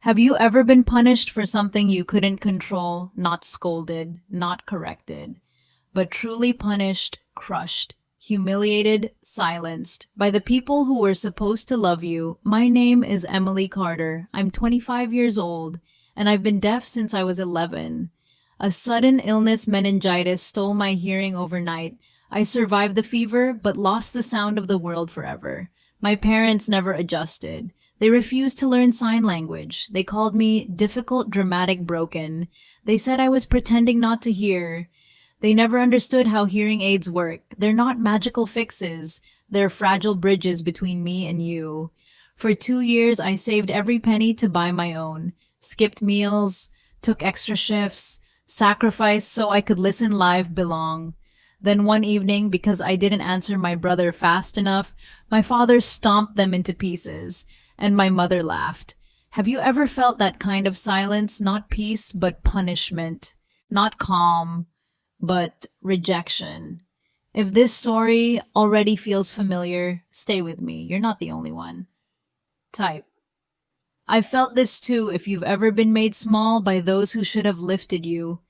Have you ever been punished for something you couldn't control, not scolded, not corrected, but truly punished, crushed, humiliated, silenced by the people who were supposed to love you? My name is Emily Carter. I'm 25 years old, and I've been deaf since I was 11. A sudden illness, meningitis, stole my hearing overnight. I survived the fever, but lost the sound of the world forever. My parents never adjusted. They refused to learn sign language. They called me difficult, dramatic, broken. They said I was pretending not to hear. They never understood how hearing aids work. They're not magical fixes. They're fragile bridges between me and you. For 2 years, I saved every penny to buy my own. Skipped meals, took extra shifts, sacrificed so I could listen live, belong. Then one evening, because I didn't answer my brother fast enough, my father stomped them into pieces, and my mother laughed. Have you ever felt that kind of silence? Not peace, but punishment. Not calm, but rejection. If this story already feels familiar, stay with me. You're not the only one. Type. I felt this too if you've ever been made small by those who should have lifted you.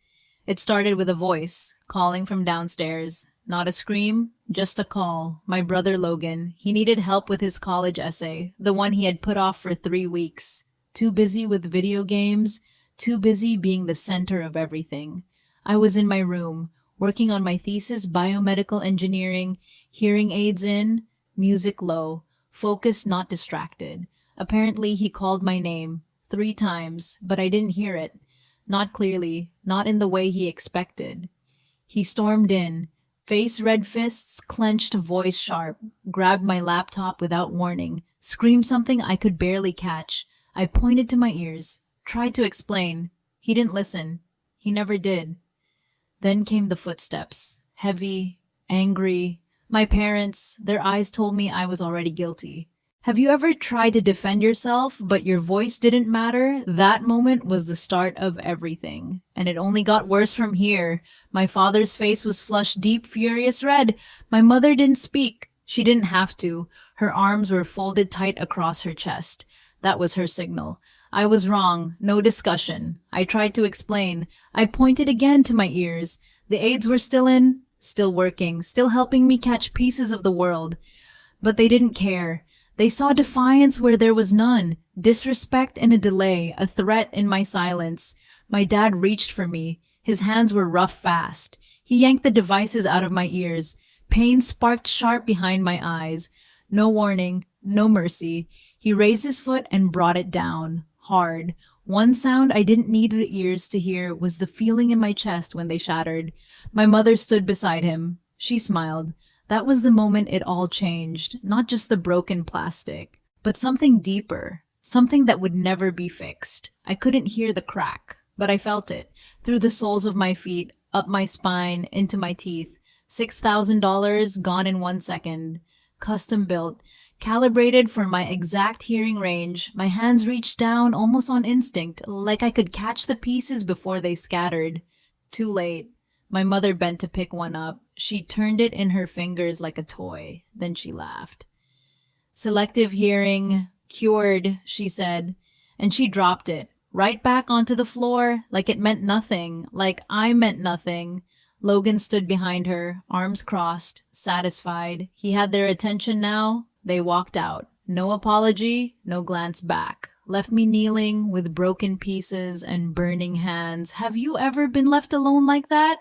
It started with a voice, calling from downstairs. Not a scream, just a call. My brother Logan. He needed help with his college essay, the one he had put off for 3 weeks. Too busy with video games, too busy being the center of everything. I was in my room, working on my thesis, biomedical engineering, hearing aids in, music low, focused, not distracted. Apparently, he called my name 3 times, but I didn't hear it. Not clearly, not in the way he expected. He stormed in, face red, fists clenched, voice sharp, grabbed my laptop without warning, screamed something I could barely catch. I pointed to my ears, tried to explain. He didn't listen. He never did. Then came the footsteps, heavy, angry. My parents, their eyes told me I was already guilty. Have you ever tried to defend yourself, but your voice didn't matter? That moment was the start of everything. And it only got worse from here. My father's face was flushed deep, furious red. My mother didn't speak. She didn't have to. Her arms were folded tight across her chest. That was her signal. I was wrong. No discussion. I tried to explain. I pointed again to my ears. The aids were still in, still working, still helping me catch pieces of the world. But they didn't care. They saw defiance where there was none, disrespect in a delay, a threat in my silence. My dad reached for me. His hands were rough fast. He yanked the devices out of my ears. Pain sparked sharp behind my eyes. No warning, no mercy. He raised his foot and brought it down, hard. One sound I didn't need the ears to hear was the feeling in my chest when they shattered. My mother stood beside him. She smiled. That was the moment it all changed, not just the broken plastic, but something deeper, something that would never be fixed. I couldn't hear the crack, but I felt it, through the soles of my feet, up my spine, into my teeth. $6,000 gone in 1 second. Custom built, calibrated for my exact hearing range. My hands reached down almost on instinct, like I could catch the pieces before they scattered. Too late. My mother bent to pick one up. She turned it in her fingers like a toy. Then she laughed. Selective hearing, cured, she said. And she dropped it, right back onto the floor, like it meant nothing, like I meant nothing. Logan stood behind her, arms crossed, satisfied. He had their attention now. They walked out. No apology, no glance back. Left me kneeling with broken pieces and burning hands. Have you ever been left alone like that?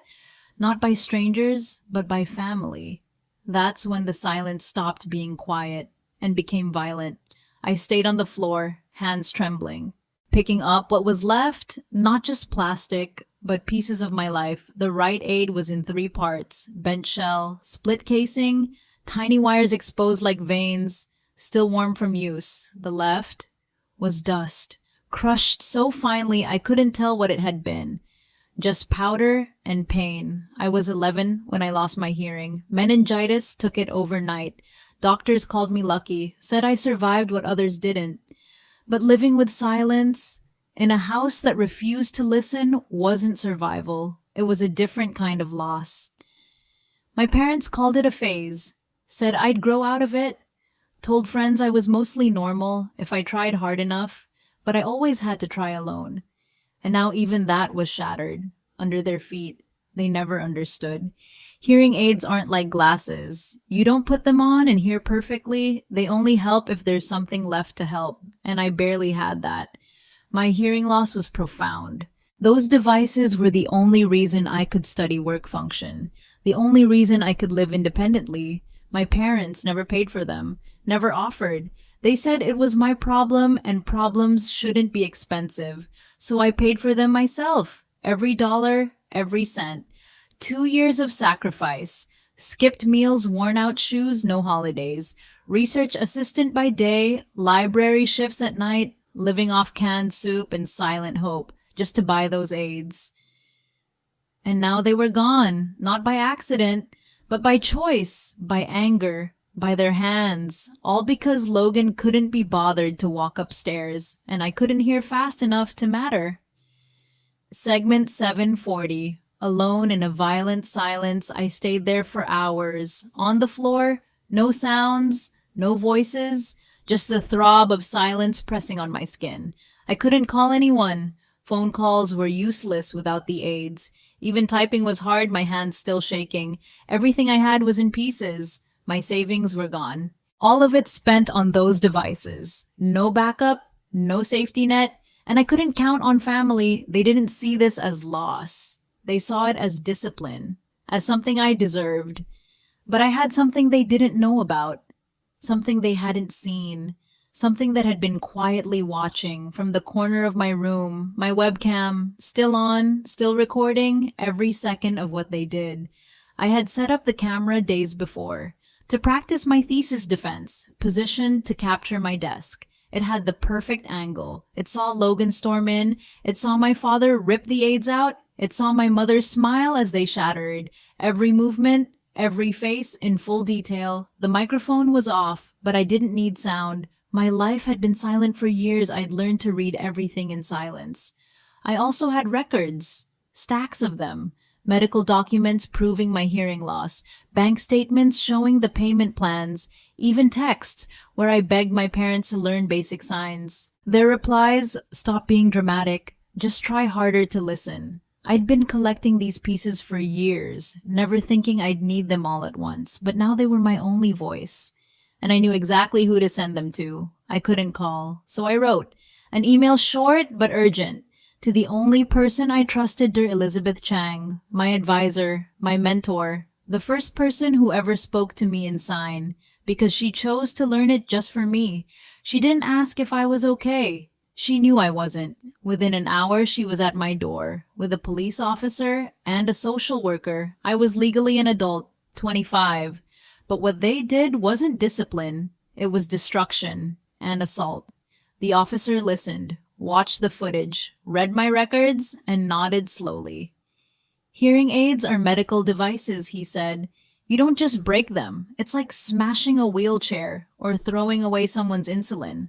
Not by strangers, but by family. That's when the silence stopped being quiet and became violent. I stayed on the floor, hands trembling. Picking up what was left, not just plastic, but pieces of my life. The right aid was in 3 parts. Bent shell, split casing, tiny wires exposed like veins, still warm from use. The left was dust, crushed so finely I couldn't tell what it had been. Just powder and pain. I was 11 when I lost my hearing. Meningitis took it overnight. Doctors called me lucky, said I survived what others didn't. But living with silence, in a house that refused to listen, wasn't survival. It was a different kind of loss. My parents called it a phase, said I'd grow out of it, told friends I was mostly normal if I tried hard enough, but I always had to try alone. And now even that was shattered under their feet. They never understood. Hearing aids aren't like glasses. You don't put them on and hear perfectly. They only help if there's something left to help, and I barely had that. My hearing loss was profound. Those devices were the only reason I could study work function, the only reason I could live independently. My parents never paid for them, never offered. They said it was my problem and problems shouldn't be expensive, so I paid for them myself. Every dollar, every cent. 2 years of sacrifice. Skipped meals, worn out shoes, no holidays. Research assistant by day, library shifts at night, living off canned soup and silent hope, just to buy those aids. And now they were gone, not by accident, but by choice, by anger, by their hands, all because Logan couldn't be bothered to walk upstairs, and I couldn't hear fast enough to matter. Segment 740. Alone in a violent silence, I stayed there for hours. On the floor, no sounds, no voices, just the throb of silence pressing on my skin. I couldn't call anyone. Phone calls were useless without the aids. Even typing was hard, my hands still shaking. Everything I had was in pieces. My savings were gone. All of it spent on those devices. No backup, no safety net, and I couldn't count on family. They didn't see this as loss. They saw it as discipline, as something I deserved. But I had something they didn't know about, something they hadn't seen, something that had been quietly watching from the corner of my room, my webcam, still on, still recording every second of what they did. I had set up the camera days before, to practice my thesis defense, positioned to capture my desk. It had the perfect angle. It saw Logan storm in. It saw my father rip the aids out. It saw my mother smile as they shattered. Every movement, every face in full detail. The microphone was off, but I didn't need sound. My life had been silent for years. I'd learned to read everything in silence. I also had records, stacks of them. Medical documents proving my hearing loss, bank statements showing the payment plans, even texts where I begged my parents to learn basic signs. Their replies, stop being dramatic, just try harder to listen. I'd been collecting these pieces for years, never thinking I'd need them all at once, but now they were my only voice. And I knew exactly who to send them to. I couldn't call, so I wrote. An email short but urgent. To the only person I trusted, Dear Elizabeth Chang, my advisor, my mentor, the first person who ever spoke to me in sign, because she chose to learn it just for me. She didn't ask if I was okay. She knew I wasn't. Within an hour, she was at my door, with a police officer and a social worker. I was legally an adult, 25. But what they did wasn't discipline. It was destruction and assault. The officer listened, watched the footage, read my records, and nodded slowly. Hearing aids are medical devices, he said. You don't just break them. It's like smashing a wheelchair or throwing away someone's insulin.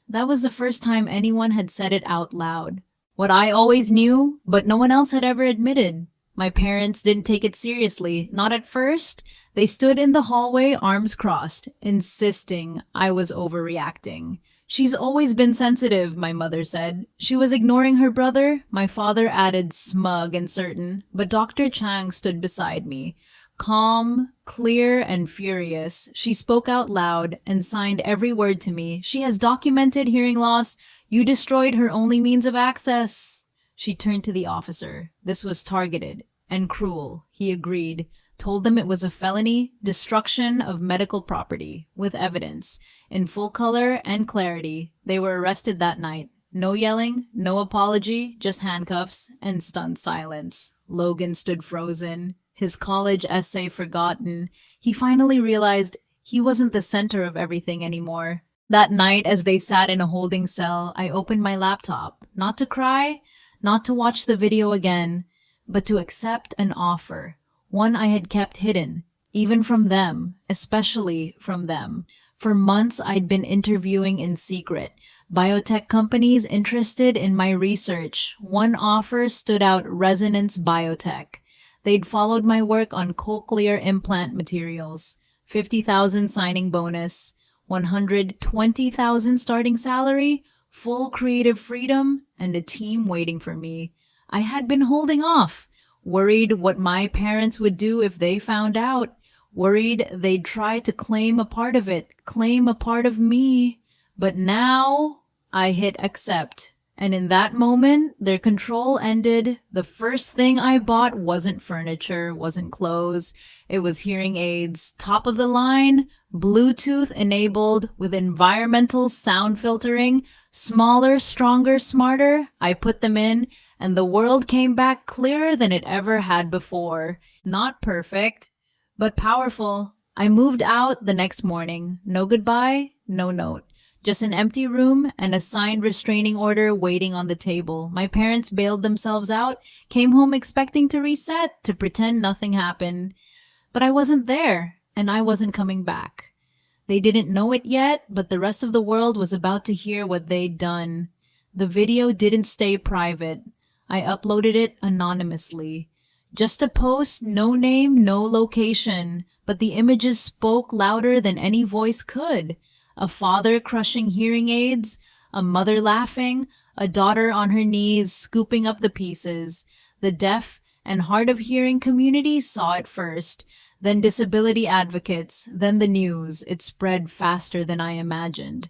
That was the first time anyone had said it out loud. What I always knew, but no one else had ever admitted. My parents didn't take it seriously, not at first. They stood in the hallway, arms crossed, insisting I was overreacting. She's always been sensitive, my mother said. She was ignoring her brother, my father added, smug and certain, but Dr. Chang stood beside me. Calm, clear, and furious, she spoke out loud and signed every word to me. She has documented hearing loss. You destroyed her only means of access. She turned to the officer. This was targeted and cruel, he agreed. Told them it was a felony, destruction of medical property, with evidence. In full color and clarity, they were arrested that night. No yelling, no apology, just handcuffs and stunned silence. Logan stood frozen, his college essay forgotten. He finally realized he wasn't the center of everything anymore. That night, as they sat in a holding cell, I opened my laptop, not to cry, not to watch the video again, but to accept an offer. One I had kept hidden, even from them, especially from them. For months, I'd been interviewing in secret. Biotech companies interested in my research. One offer stood out, Resonance Biotech. They'd followed my work on cochlear implant materials. 50,000 signing bonus, 120,000 starting salary, full creative freedom, and a team waiting for me. I had been holding off, worried what my parents would do if they found out, worried they'd try to claim a part of it, claim a part of me. But now I hit accept. And in that moment, their control ended. The first thing I bought wasn't furniture, wasn't clothes. It was hearing aids, top of the line, Bluetooth enabled with environmental sound filtering, smaller, stronger, smarter. I put them in, and the world came back clearer than it ever had before. Not perfect, but powerful. I moved out the next morning. No goodbye, no note. Just an empty room and a signed restraining order waiting on the table. My parents bailed themselves out, came home expecting to reset, to pretend nothing happened. But I wasn't there, and I wasn't coming back. They didn't know it yet, but the rest of the world was about to hear what they'd done. The video didn't stay private. I uploaded it anonymously. Just a post, no name, no location, but the images spoke louder than any voice could. A father crushing hearing aids, a mother laughing, a daughter on her knees scooping up the pieces. The deaf and hard of hearing community saw it first, then disability advocates, then the news. It spread faster than I imagined.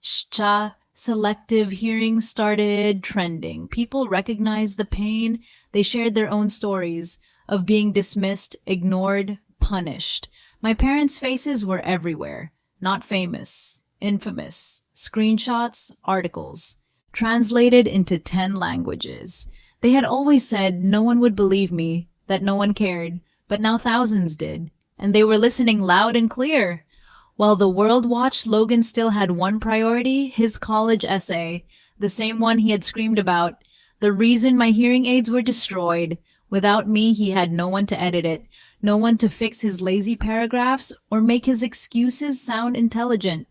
Selective hearing started trending. People recognized the pain. They shared their own stories of being dismissed, ignored, punished. My parents' faces were everywhere. Not famous, infamous, screenshots, articles, translated into 10 languages. They had always said no one would believe me, that no one cared, but now thousands did, and they were listening loud and clear. While the world watched, Logan still had one priority, his college essay, the same one he had screamed about. The reason my hearing aids were destroyed. Without me, he had no one to edit it, no one to fix his lazy paragraphs or make his excuses sound intelligent.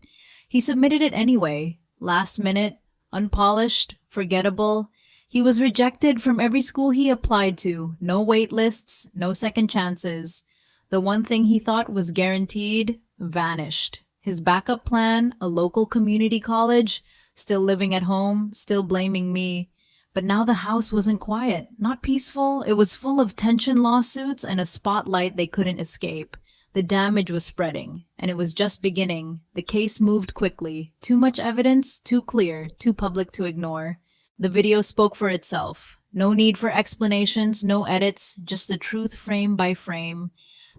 He submitted it anyway, last minute, unpolished, forgettable. He was rejected from every school he applied to, no wait lists, no second chances. The one thing he thought was guaranteed vanished. His backup plan, a local community college, still living at home, still blaming me. But now the house wasn't quiet, not peaceful. It was full of tension lawsuits and a spotlight they couldn't escape. The damage was spreading, and it was just beginning. The case moved quickly. Too much evidence, too clear, too public to ignore. The video spoke for itself. No need for explanations, no edits, just the truth frame by frame.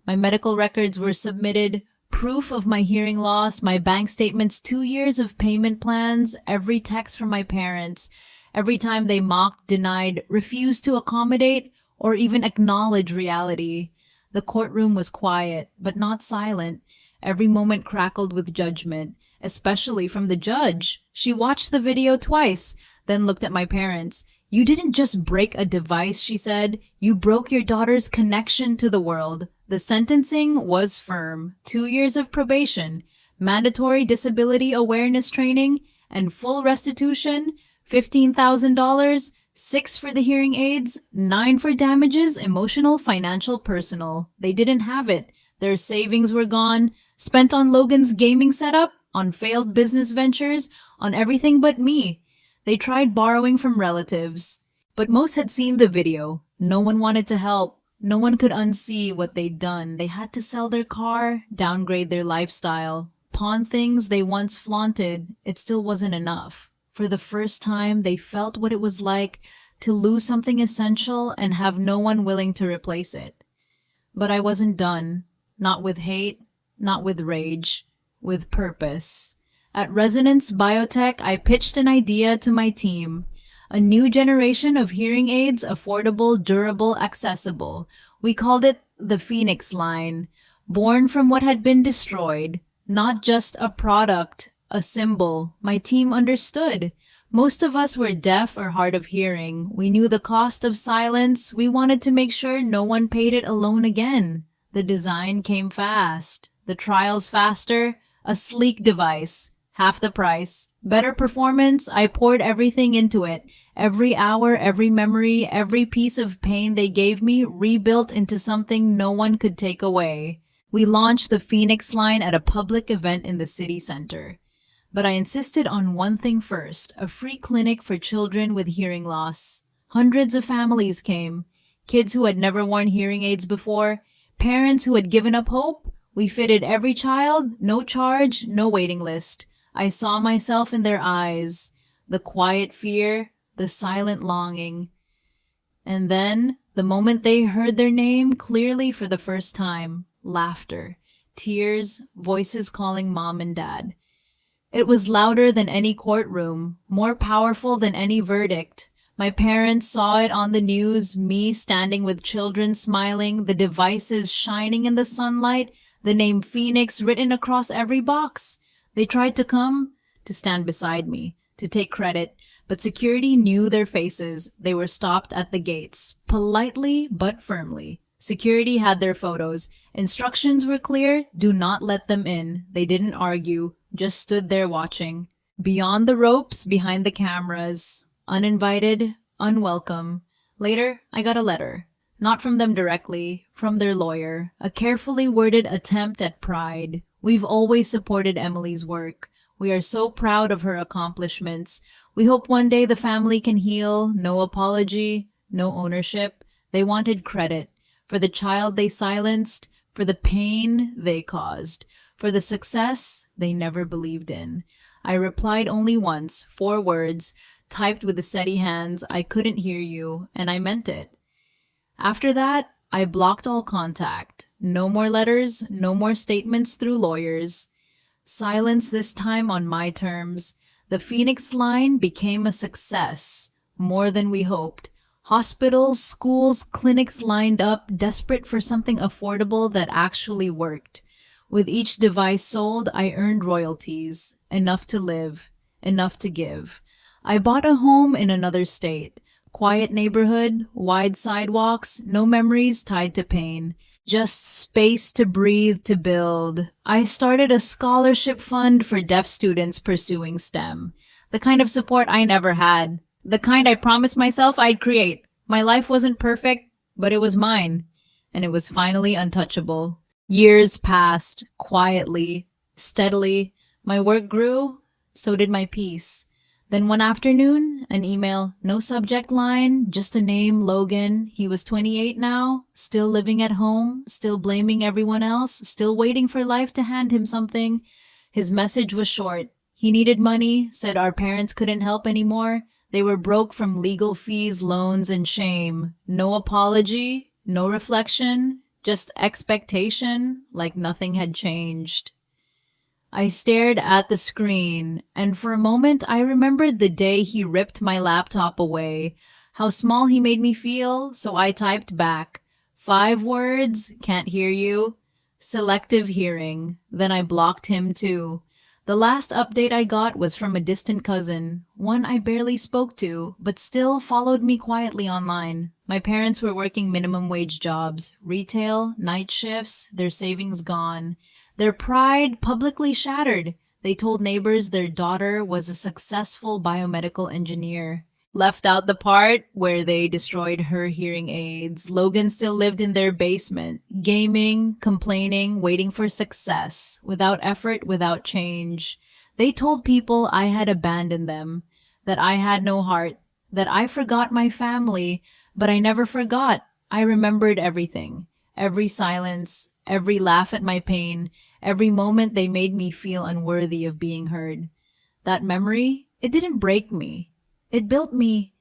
My medical records were submitted, proof of my hearing loss, my bank statements, 2 years of payment plans, every text from my parents. Every time they mocked, denied, refused to accommodate, or even acknowledge reality. The courtroom was quiet, but not silent. Every moment crackled with judgment, especially from the judge. She watched the video twice, then looked at my parents. "You didn't just break a device," she said. "You broke your daughter's connection to the world." The sentencing was firm. 2 years of probation, mandatory disability awareness training, and full restitution. $15,000, 6 for the hearing aids, 9 for damages, emotional, financial, personal. They didn't have it. Their savings were gone, spent on Logan's gaming setup, on failed business ventures, on everything but me. They tried borrowing from relatives, but most had seen the video. No one wanted to help. No one could unsee what they'd done. They had to sell their car, downgrade their lifestyle, pawn things they once flaunted. It still wasn't enough. For the first time, they felt what it was like to lose something essential and have no one willing to replace it. But I wasn't done. Not with hate, not with rage, with purpose. At Resonance Biotech, I pitched an idea to my team. A new generation of hearing aids, affordable, durable, accessible. We called it the Phoenix line. Born from what had been destroyed. Not just a product, a symbol. My team understood. Most of us were deaf or hard of hearing. We knew the cost of silence. We wanted to make sure no one paid it alone again. The design came fast. The trials faster. A sleek device. Half the price. Better performance. I poured everything into it. Every hour, every memory, every piece of pain they gave me rebuilt into something no one could take away. We launched the Phoenix line at a public event in the city center. But I insisted on one thing first, a free clinic for children with hearing loss. Hundreds of families came. Kids who had never worn hearing aids before, parents who had given up hope. We fitted every child, no charge, no waiting list. I saw myself in their eyes, the quiet fear, the silent longing. And then, the moment they heard their name clearly for the first time, laughter, tears, voices calling mom and dad. It was louder than any courtroom, more powerful than any verdict. My parents saw it on the news, me standing with children smiling, the devices shining in the sunlight, the name Phoenix written across every box. They tried to come, to stand beside me, to take credit, but security knew their faces. They were stopped at the gates, politely but firmly. Security had their photos. Instructions were clear, do not let them in. They didn't argue, just stood there watching. Beyond the ropes, behind the cameras. Uninvited, unwelcome. Later, I got a letter. Not from them directly, from their lawyer. A carefully worded attempt at pride. We've always supported Emily's work. We are so proud of her accomplishments. We hope one day the family can heal. No apology, no ownership. They wanted credit. For the child they silenced, for the pain they caused, for the success they never believed in. I replied only once, 4 words, typed with steady hands, I couldn't hear you, and I meant it. After that, I blocked all contact. No more letters, no more statements through lawyers. Silence this time on my terms. The Phoenix line became a success, more than we hoped. Hospitals, schools, clinics lined up, desperate for something affordable that actually worked. With each device sold, I earned royalties, enough to live, enough to give. I bought a home in another state. Quiet neighborhood, wide sidewalks, no memories tied to pain. Just space to breathe, to build. I started a scholarship fund for deaf students pursuing STEM. The kind of support I never had. The kind I promised myself I'd create. My life wasn't perfect, but it was mine. And it was finally untouchable. Years passed, quietly, steadily. My work grew, so did my peace. Then one afternoon, an email, no subject line, just a name, Logan. He was 28 now, still living at home, still blaming everyone else, still waiting for life to hand him something. His message was short. He needed money, said our parents couldn't help anymore. They were broke from legal fees, loans, and shame. No apology, no reflection, just expectation, like nothing had changed. I stared at the screen, and for a moment I remembered the day he ripped my laptop away, how small he made me feel, so I typed back, 5 words, can't hear you, selective hearing. Then I blocked him too. The last update I got was from a distant cousin, one I barely spoke to, but still followed me quietly online. My parents were working minimum wage jobs, retail, night shifts, their savings gone. Their pride publicly shattered. They told neighbors their daughter was a successful biomedical engineer. Left out the part where they destroyed her hearing aids. Logan still lived in their basement, gaming, complaining, waiting for success, without effort, without change. They told people I had abandoned them, that I had no heart, that I forgot my family, but I never forgot. I remembered everything. Every silence, every laugh at my pain, every moment they made me feel unworthy of being heard. That memory, it didn't break me. It built me,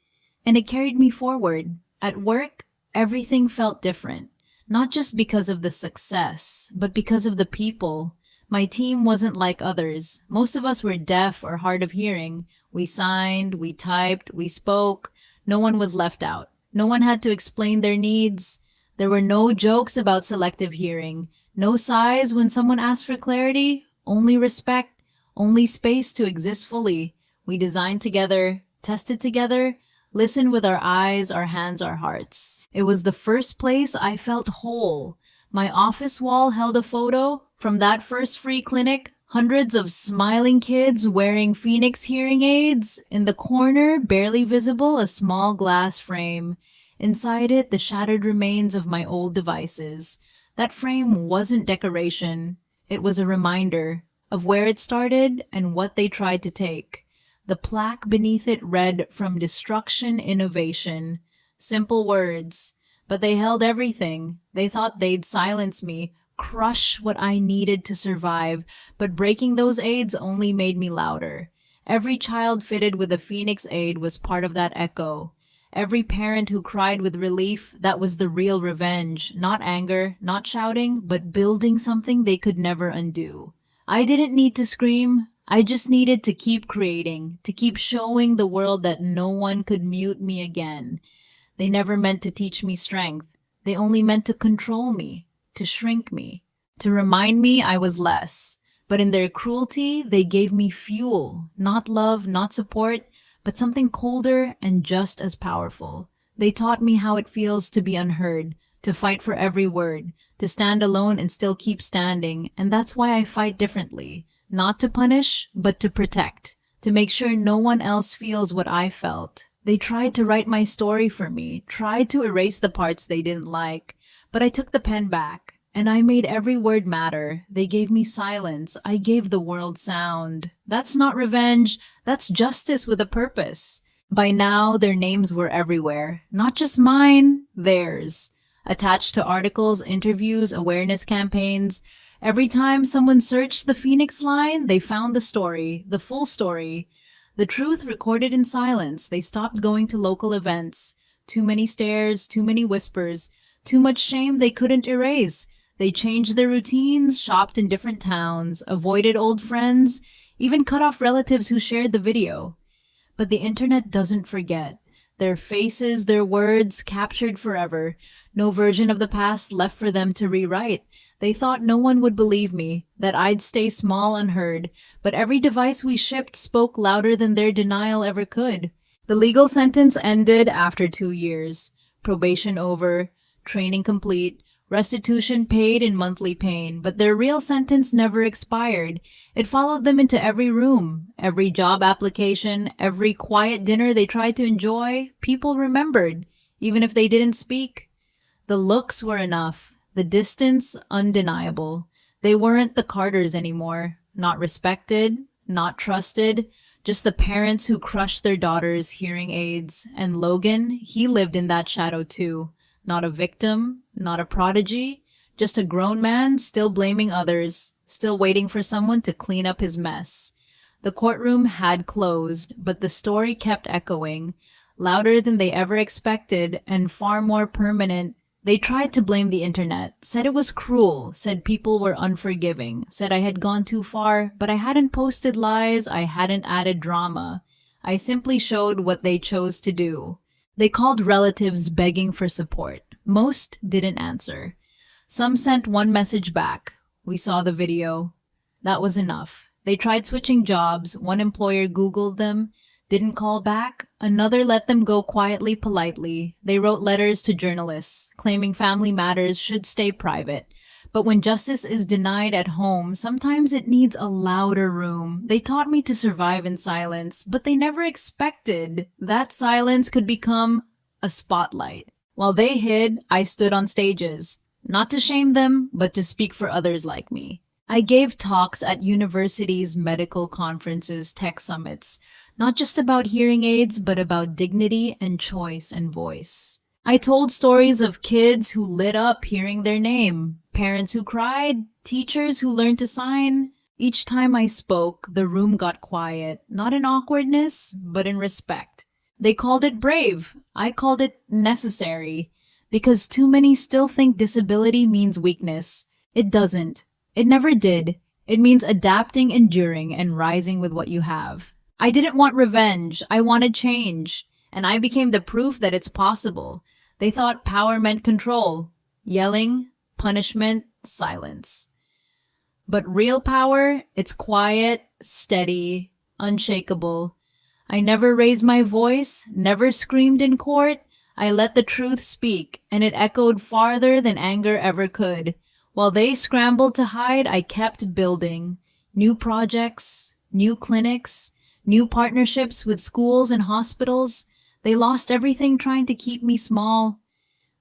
and it carried me forward. At work, everything felt different. Not just because of the success, but because of the people. My team wasn't like others. Most of us were deaf or hard of hearing. We signed, we typed, we spoke. No one was left out. No one had to explain their needs. There were no jokes about selective hearing, no sighs when someone asked for clarity, only respect, only space to exist fully. We designed together, tested together, listened with our eyes, our hands, our hearts. It was the first place I felt whole. My office wall held a photo from that first free clinic, hundreds of smiling kids wearing Phoenix hearing aids. In the corner, barely visible, a small glass frame. Inside it, the shattered remains of my old devices. That frame wasn't decoration. It was a reminder. of where it started and what they tried to take. The plaque beneath it read, "From destruction, innovation." Simple words, but they held everything. They thought they'd silence me, crush what I needed to survive, but breaking those aids only made me louder. Every child fitted with a Phoenix aid was part of that echo. Every parent who cried with relief, that was the real revenge. Not anger, not shouting, but building something they could never undo. I didn't need to scream. I just needed to keep creating, to keep showing the world that no one could mute me again. They never meant to teach me strength. They only meant to control me, to shrink me, to remind me I was less. But in their cruelty, they gave me fuel, not love, not support, but something colder and just as powerful. They taught me how it feels to be unheard, to fight for every word, to stand alone and still keep standing, and that's why I fight differently. Not to punish, but to protect, to make sure no one else feels what I felt. They tried to write my story for me, tried to erase the parts they didn't like, but I took the pen back, and I made every word matter. They gave me silence. I gave the world sound. That's not revenge. That's justice with a purpose. By now, their names were everywhere. Not just mine, theirs. Attached to articles, interviews, awareness campaigns. Every time someone searched the Phoenix line, they found the story, the full story. The truth recorded in silence. They stopped going to local events. Too many stares, too many whispers, too much shame they couldn't erase. They changed their routines, shopped in different towns, avoided old friends, even cut off relatives who shared the video. But the internet doesn't forget. Their faces, their words, captured forever. No version of the past left for them to rewrite. They thought no one would believe me, that I'd stay small unheard, but every device we shipped spoke louder than their denial ever could. The legal sentence ended after 2 years. Probation over, training complete, restitution paid in monthly pain, but their real sentence never expired. It followed them into every room, every job application, every quiet dinner they tried to enjoy. People remembered, even if they didn't speak. The looks were enough. The distance, undeniable. They weren't the Carters anymore. Not respected, not trusted. Just the parents who crushed their daughters' hearing aids. And Logan, he lived in that shadow too. Not a victim, not a prodigy. Just a grown man still blaming others, still waiting for someone to clean up his mess. The courtroom had closed, but the story kept echoing. Louder than they ever expected and far more permanent. They tried to blame the internet, said it was cruel, said people were unforgiving, said I had gone too far, but I hadn't posted lies, I hadn't added drama. I simply showed what they chose to do. They called relatives begging for support. Most didn't answer. Some sent one message back. We saw the video. That was enough. They tried switching jobs. One employer Googled them. Didn't call back. Another let them go quietly, politely. They wrote letters to journalists, claiming family matters should stay private. But when justice is denied at home, sometimes it needs a louder room. They taught me to survive in silence, but they never expected that silence could become a spotlight. While they hid, I stood on stages. Not to shame them, but to speak for others like me. I gave talks at universities, medical conferences, tech summits. Not just about hearing aids, but about dignity and choice and voice. I told stories of kids who lit up hearing their name, parents who cried, teachers who learned to sign. Each time I spoke, the room got quiet, not in awkwardness, but in respect. They called it brave. I called it necessary, because too many still think disability means weakness. It doesn't. It never did. It means adapting, enduring, and rising with what you have. I didn't want revenge. I wanted change. And I became the proof that it's possible. They thought power meant control. Yelling, punishment, silence. But real power, it's quiet, steady, unshakable. I never raised my voice, never screamed in court. I let the truth speak, and it echoed farther than anger ever could. While they scrambled to hide, I kept building. New projects, new clinics, new partnerships with schools and hospitals. They lost everything trying to keep me small.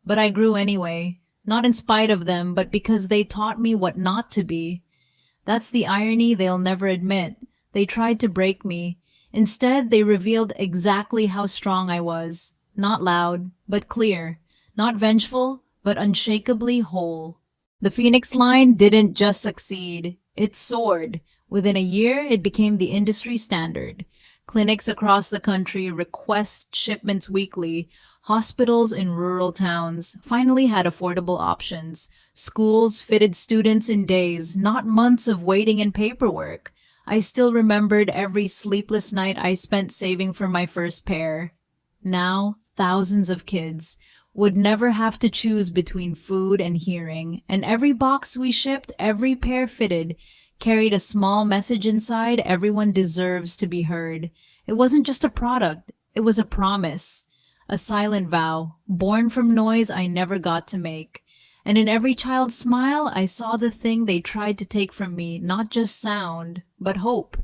But I grew anyway, not in spite of them, but because they taught me what not to be. That's the irony they'll never admit. They tried to break me. Instead, they revealed exactly how strong I was. Not loud, but clear. Not vengeful, but unshakably whole. The Phoenix line didn't just succeed, it soared. Within a year, it became the industry standard. Clinics across the country request shipments weekly. Hospitals in rural towns finally had affordable options. Schools fitted students in days, not months of waiting and paperwork. I still remembered every sleepless night I spent saving for my first pair. Now, thousands of kids would never have to choose between food and hearing, and every box we shipped, every pair fitted, carried a small message inside: everyone deserves to be heard. It wasn't just a product, it was a promise, a silent vow, born from noise I never got to make. And in every child's smile, I saw the thing they tried to take from me, not just sound, but hope.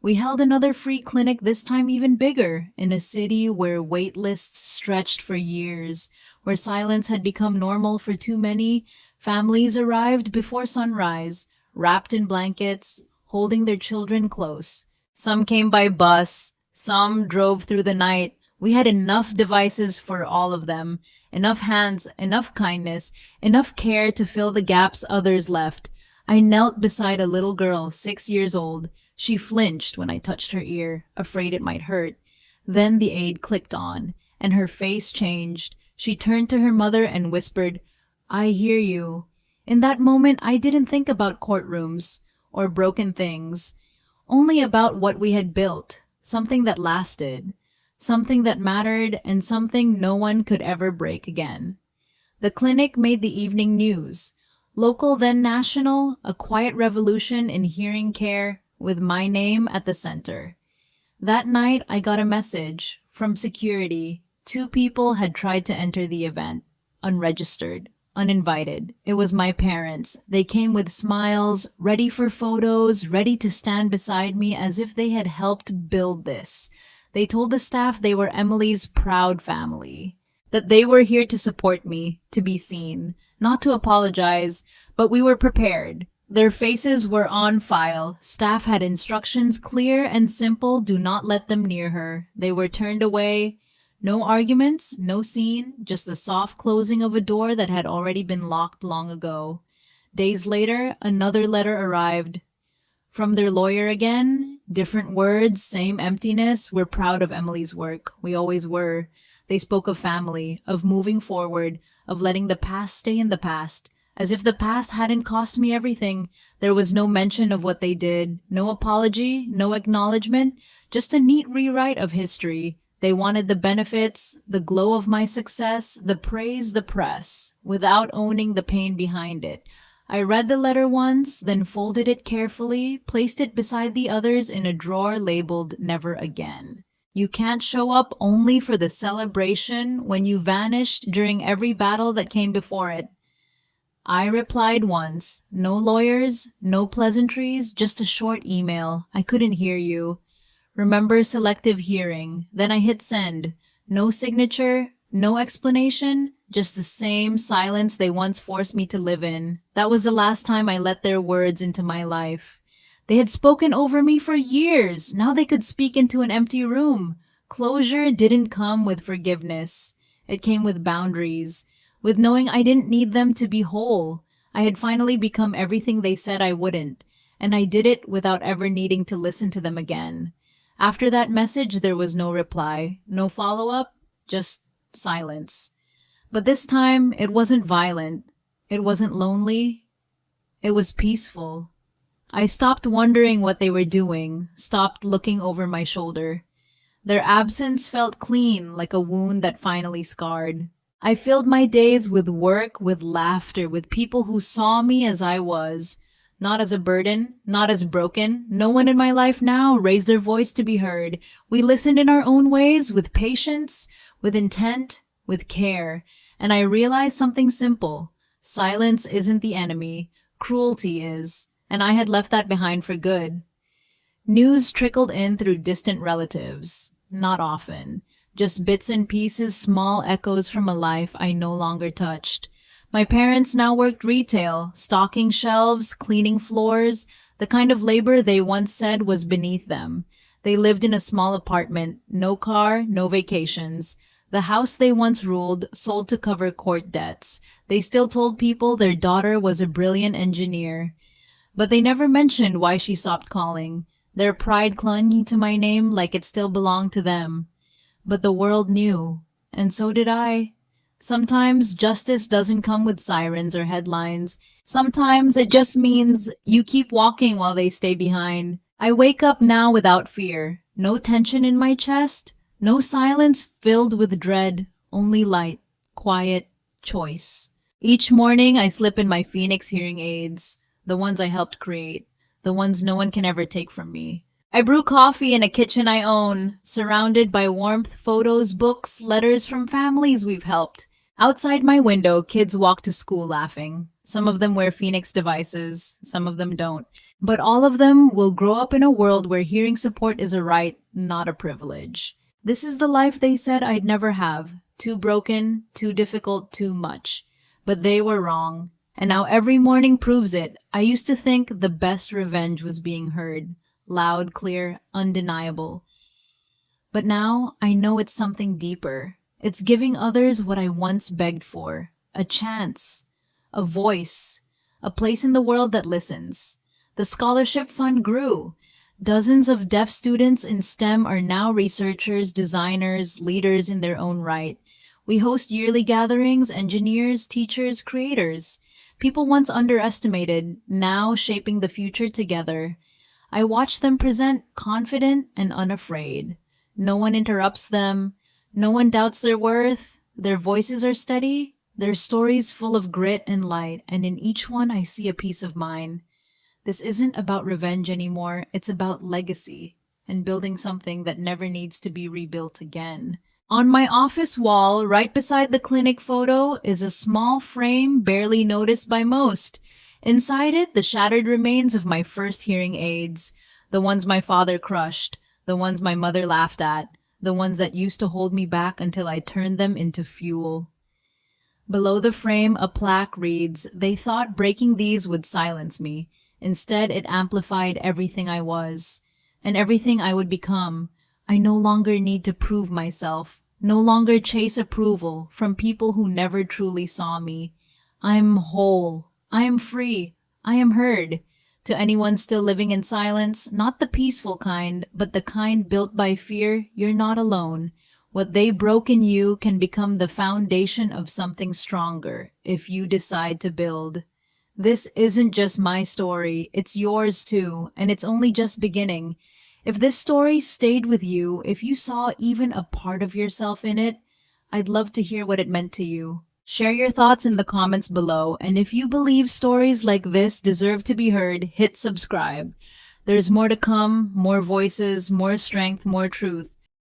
We held another free clinic, this time even bigger, in a city where wait lists stretched for years, where silence had become normal for too many. Families arrived before sunrise, wrapped in blankets, holding their children close. Some came by bus, some drove through the night. We had enough devices for all of them, enough hands, enough kindness, enough care to fill the gaps others left. I knelt beside a little girl, 6 years old. She flinched when I touched her ear, afraid it might hurt. Then the aid clicked on, and her face changed. She turned to her mother and whispered, "I hear you." In that moment, I didn't think about courtrooms or broken things, only about what we had built, something that lasted, something that mattered, and something no one could ever break again. The clinic made the evening news. Local, then national, a quiet revolution in hearing care with my name at the center. That night, I got a message from security. 2 people had tried to enter the event, unregistered, uninvited. It was my parents. They came with smiles, ready for photos, ready to stand beside me as if they had helped build this. They told the staff they were Emily's proud family, that they were here to support me, to be seen, not to apologize, but we were prepared. Their faces were on file. Staff had instructions clear and simple: do not let them near her. They were turned away. No arguments, no scene, just the soft closing of a door that had already been locked long ago. Days later, another letter arrived. From their lawyer again, different words, same emptiness. We're proud of Emily's work. We always were. They spoke of family, of moving forward, of letting the past stay in the past. As if the past hadn't cost me everything. There was no mention of what they did, no apology, no acknowledgement, just a neat rewrite of history. They wanted the benefits, the glow of my success, the praise, the press, without owning the pain behind it. I read the letter once, then folded it carefully, placed it beside the others in a drawer labeled "Never Again." You can't show up only for the celebration when you vanished during every battle that came before it. I replied once, no lawyers, no pleasantries, just a short email. I couldn't hear you. Remember selective hearing. Then I hit send. No signature, no explanation, just the same silence they once forced me to live in. That was the last time I let their words into my life. They had spoken over me for years. Now they could speak into an empty room. Closure didn't come with forgiveness. It came with boundaries, with knowing I didn't need them to be whole. I had finally become everything they said I wouldn't, and I did it without ever needing to listen to them again. After that message, there was no reply, no follow-up, just silence. But this time, it wasn't violent. It wasn't lonely. It was peaceful. I stopped wondering what they were doing, stopped looking over my shoulder. Their absence felt clean, like a wound that finally scarred. I filled my days with work, with laughter, with people who saw me as I was. Not as a burden, not as broken. No one in my life now raised their voice to be heard. We listened in our own ways, with patience, with intent, with care. And I realized something simple. Silence isn't the enemy. Cruelty is. And I had left that behind for good. News trickled in through distant relatives. Not often. Just bits and pieces, small echoes from a life I no longer touched. My parents now worked retail, stocking shelves, cleaning floors. The kind of labor they once said was beneath them. They lived in a small apartment, no car, no vacations. The house they once ruled sold to cover court debts. They still told people their daughter was a brilliant engineer. But they never mentioned why she stopped calling. Their pride clung to my name like it still belonged to them. But the world knew, and so did I. Sometimes justice doesn't come with sirens or headlines. Sometimes it just means you keep walking while they stay behind. I wake up now without fear. No tension in my chest. No silence filled with dread. Only light, quiet, choice. Each morning I slip in my Phoenix hearing aids. The ones I helped create. The ones no one can ever take from me. I brew coffee in a kitchen I own, surrounded by warmth, photos, books, letters from families we've helped. Outside my window, kids walk to school laughing. Some of them wear Phoenix devices, some of them don't. But all of them will grow up in a world where hearing support is a right, not a privilege. This is the life they said I'd never have. Too broken, too difficult, too much. But they were wrong. And now every morning proves it. I used to think the best revenge was being heard. Loud, clear, undeniable. But now I know it's something deeper. It's giving others what I once begged for. A chance. A voice. A place in the world that listens. The scholarship fund grew. Dozens of deaf students in STEM are now researchers, designers, leaders in their own right. We host yearly gatherings, engineers, teachers, creators. People once underestimated, now shaping the future together. I watch them present confident and unafraid. No one interrupts them. No one doubts their worth. Their voices are steady. Their stories full of grit and light, and in each one I see a piece of mine. This isn't about revenge anymore. It's about legacy and building something that never needs to be rebuilt again. On my office wall, right beside the clinic photo, is a small frame barely noticed by most. Inside it, the shattered remains of my first hearing aids. The ones my father crushed. The ones my mother laughed at. The ones that used to hold me back until I turned them into fuel. Below the frame, a plaque reads, "They thought breaking these would silence me. Instead, it amplified everything I was. And everything I would become. I no longer need to prove myself. No longer chase approval from people who never truly saw me. I'm whole. I am free. I am heard." To anyone still living in silence, not the peaceful kind, but the kind built by fear, you're not alone. What they broke in you can become the foundation of something stronger if you decide to build. This isn't just my story, it's yours too, and it's only just beginning. If this story stayed with you, if you saw even a part of yourself in it, I'd love to hear what it meant to you. Share your thoughts in the comments below, and if you believe stories like this deserve to be heard, hit subscribe. There's more to come, more voices, more strength, more truth.